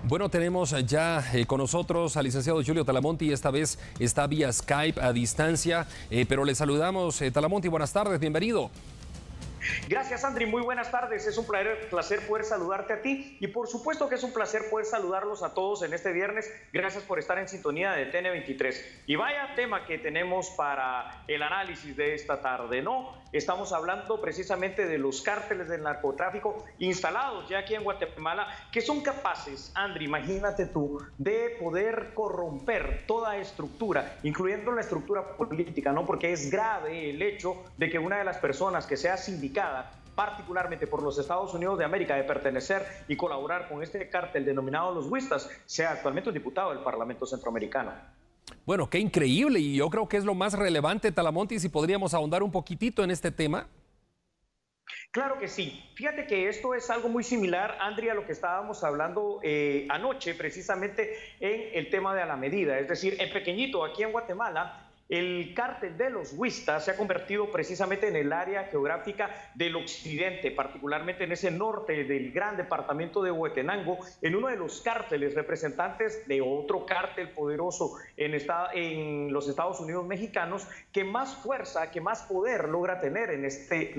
Bueno, tenemos ya con nosotros al licenciado Julio Talamonti. Esta vez está vía Skype a distancia, pero le saludamos. Talamonti, buenas tardes, bienvenido. Gracias, Andri, muy buenas tardes. Es un placer poder saludarte a ti y por supuesto que es un placer poder saludarlos a todos en este viernes. Gracias por estar en sintonía de TN23. Y vaya tema que tenemos para el análisis de esta tarde, ¿no? Estamos hablando precisamente de los cárteles del narcotráfico instalados ya aquí en Guatemala, que son capaces, Andri, imagínate tú, de poder corromper toda estructura, incluyendo la estructura política, ¿no? Porque es grave el hecho de que una de las personas que sea sindicada particularmente por los Estados Unidos de América de pertenecer y colaborar con este cártel denominado los Huistas, sea actualmente un diputado del Parlamento Centroamericano. Bueno, qué increíble, y yo creo que es lo más relevante, Talamonti, si podríamos ahondar un poquitito en este tema. Claro que sí. Fíjate que esto es algo muy similar, Andrea, a lo que estábamos hablando anoche, precisamente en el tema de A la Medida. Es decir, en pequeñito, aquí en Guatemala, el cártel de los Huistas se ha convertido precisamente en el área geográfica del occidente, particularmente en ese norte del gran departamento de Huehuetenango, en uno de los cárteles representantes de otro cártel poderoso en los Estados Unidos mexicanos, que más fuerza, que más poder logra tener en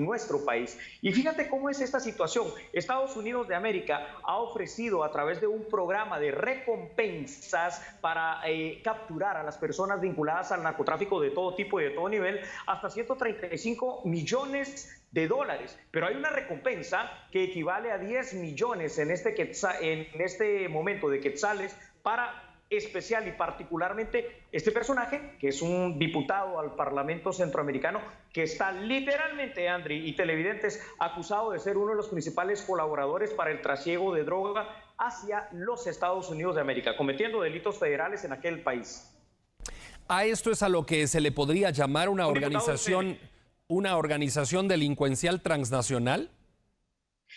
nuestro país. Y fíjate cómo es esta situación. Estados Unidos de América ha ofrecido a través de un programa de recompensas para capturar a las personas vinculadas al narcotráfico de todo tipo y de todo nivel, hasta 135 millones de dólares, pero hay una recompensa que equivale a 10 millones en este momento de quetzales para especial y particularmente este personaje, que es un diputado al Parlamento Centroamericano, que está literalmente, Andri y televidentes, acusado de ser uno de los principales colaboradores para el trasiego de droga hacia los Estados Unidos de América, cometiendo delitos federales en aquel país. A esto es a lo que se le podría llamar una organización delincuencial transnacional.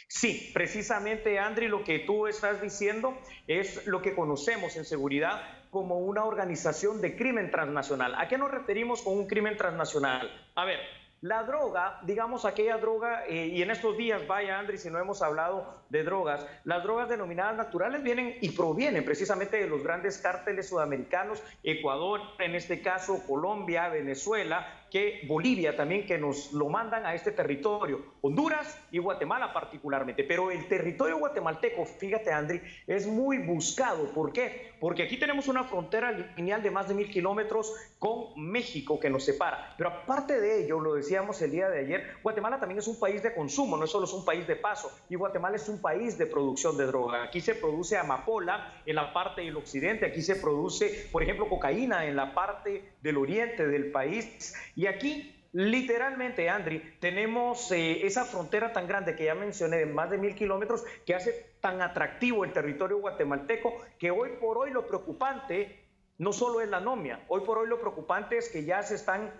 Sí, precisamente, Andri, lo que tú estás diciendo es lo que conocemos en seguridad como una organización de crimen transnacional. ¿A qué nos referimos con un crimen transnacional? A ver, la droga, digamos aquella droga, y en estos días, vaya Andri, si no hemos hablado de drogas, las drogas denominadas naturales vienen y provienen precisamente de los grandes cárteles sudamericanos, Ecuador, en este caso Colombia, Venezuela, que Bolivia también, que nos lo mandan a este territorio, Honduras y Guatemala particularmente. Pero el territorio guatemalteco, fíjate Andri, es muy buscado. ¿Por qué? Porque aquí tenemos una frontera lineal de más de 1000 kilómetros con México que nos separa. Pero aparte de ello, lo decíamos el día de ayer, Guatemala también es un país de consumo, no solo es un país de paso, y Guatemala es un país de producción de droga. Aquí se produce amapola en la parte del occidente, aquí se produce, por ejemplo, cocaína en la parte del oriente del país. Y aquí, literalmente, Andri, tenemos esa frontera tan grande que ya mencioné, de más de 1000 kilómetros, que hace tan atractivo el territorio guatemalteco, que hoy por hoy lo preocupante no solo es la anomia, hoy por hoy lo preocupante es que ya se están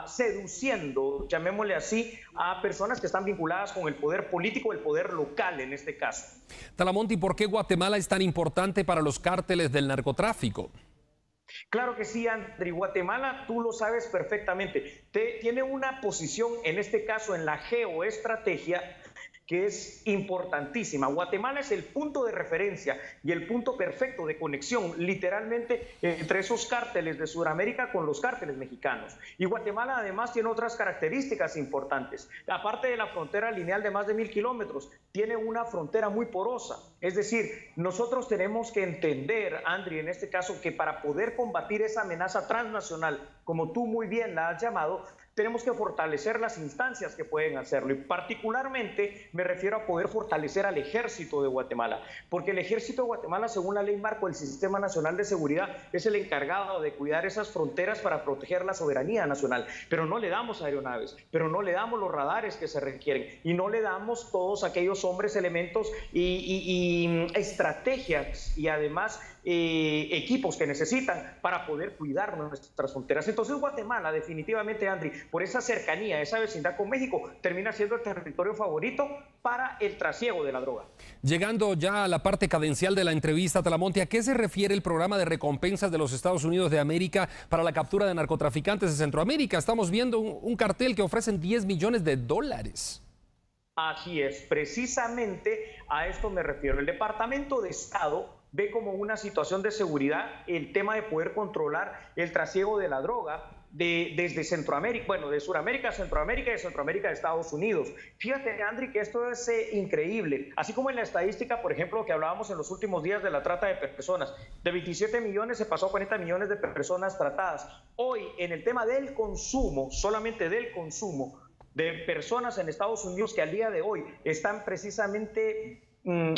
seduciendo, llamémosle así, a personas que están vinculadas con el poder político, el poder local en este caso. Talamonti, ¿por qué Guatemala es tan importante para los cárteles del narcotráfico? Claro que sí, Andri. Guatemala, tú lo sabes perfectamente, tiene una posición, en este caso en la geoestrategia, que es importantísima. Guatemala es el punto de referencia y el punto perfecto de conexión, literalmente, entre esos cárteles de Sudamérica con los cárteles mexicanos. Y Guatemala además tiene otras características importantes. Aparte de la frontera lineal de más de 1000 kilómetros, tiene una frontera muy porosa. Es decir, nosotros tenemos que entender, Andri, en este caso, que para poder combatir esa amenaza transnacional, como tú muy bien la has llamado, tenemos que fortalecer las instancias que pueden hacerlo, y particularmente me refiero a poder fortalecer al ejército de Guatemala, porque el ejército de Guatemala, según la ley marco del Sistema Nacional de Seguridad, es el encargado de cuidar esas fronteras para proteger la soberanía nacional, pero no le damos aeronaves, pero no le damos los radares que se requieren, y no le damos todos aquellos hombres, elementos y estrategias, y además equipos que necesitan para poder cuidar nuestras fronteras. Entonces Guatemala, definitivamente, Andri, por esa cercanía, esa vecindad con México, termina siendo el territorio favorito para el trasiego de la droga. Llegando ya a la parte cadencial de la entrevista, Talamonti, ¿a qué se refiere el programa de recompensas de los Estados Unidos de América para la captura de narcotraficantes de Centroamérica? Estamos viendo un cartel que ofrecen 10 millones de dólares. Así es, precisamente a esto me refiero. El Departamento de Estado ve como una situación de seguridad el tema de poder controlar el trasiego de la droga desde Centroamérica, bueno, de Sudamérica a Centroamérica y de Centroamérica a Estados Unidos. Fíjate, Andri, que esto es increíble. Así como en la estadística, por ejemplo, que hablábamos en los últimos días de la trata de personas, de 27 millones se pasó a 40 millones de personas tratadas. Hoy, en el tema del consumo, solamente del consumo de personas en Estados Unidos que al día de hoy están precisamente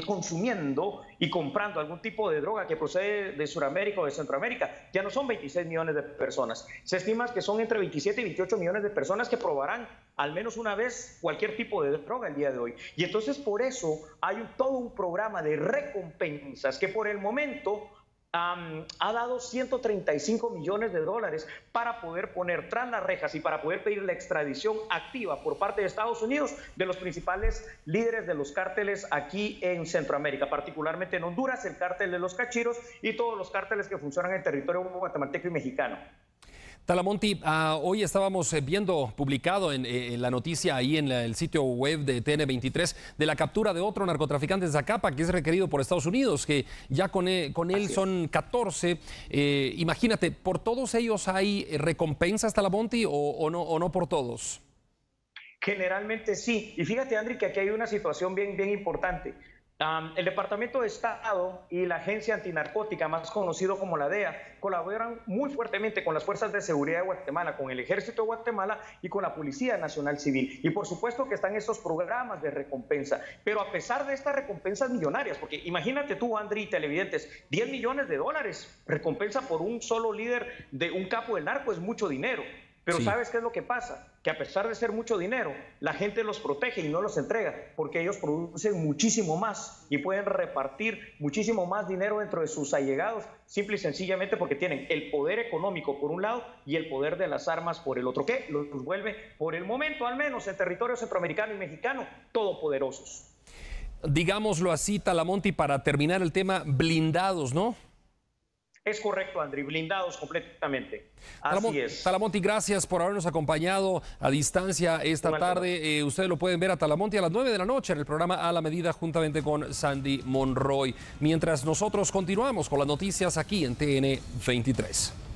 consumiendo y comprando algún tipo de droga que procede de Sudamérica o de Centroamérica, ya no son 26 millones de personas. Se estima que son entre 27 y 28 millones de personas que probarán al menos una vez cualquier tipo de droga el día de hoy. Y entonces por eso hay todo un programa de recompensas que por el momento ha dado 135 millones de dólares para poder poner tras las rejas y para poder pedir la extradición activa por parte de Estados Unidos de los principales líderes de los cárteles aquí en Centroamérica, particularmente en Honduras, el cártel de los Cachiros y todos los cárteles que funcionan en territorio guatemalteco y mexicano. Talamonte, hoy estábamos viendo publicado en la noticia ahí en el sitio web de TN23 de la captura de otro narcotraficante de Zacapa que es requerido por Estados Unidos, que ya con él son 14. Imagínate, ¿por todos ellos hay recompensas, Talamonte, o no por todos? Generalmente sí. Y fíjate, Andri, que aquí hay una situación bien importante. El Departamento de Estado y la Agencia Antinarcótica, más conocido como la DEA, colaboran muy fuertemente con las Fuerzas de Seguridad de Guatemala, con el Ejército de Guatemala y con la Policía Nacional Civil. Y por supuesto que están estos programas de recompensa. Pero a pesar de estas recompensas millonarias, porque imagínate tú, Andri, televidentes, 10 millones de dólares recompensa por un solo líder de un capo del narco es mucho dinero. Pero sí. ¿Sabes qué es lo que pasa? Que a pesar de ser mucho dinero, la gente los protege y no los entrega, porque ellos producen muchísimo más y pueden repartir muchísimo más dinero dentro de sus allegados, simple y sencillamente porque tienen el poder económico por un lado y el poder de las armas por el otro, que los vuelve, por el momento al menos, en territorio centroamericano y mexicano, todopoderosos. Digámoslo así, Talamonte, para terminar el tema, blindados, ¿no? Es correcto, Andri, blindados completamente. Así es. Talamonte, gracias por habernos acompañado a distancia esta tarde. Ustedes lo pueden ver a Talamonte a las 9 de la noche en el programa A la Medida juntamente con Sandy Monroy. Mientras nosotros continuamos con las noticias aquí en TN23.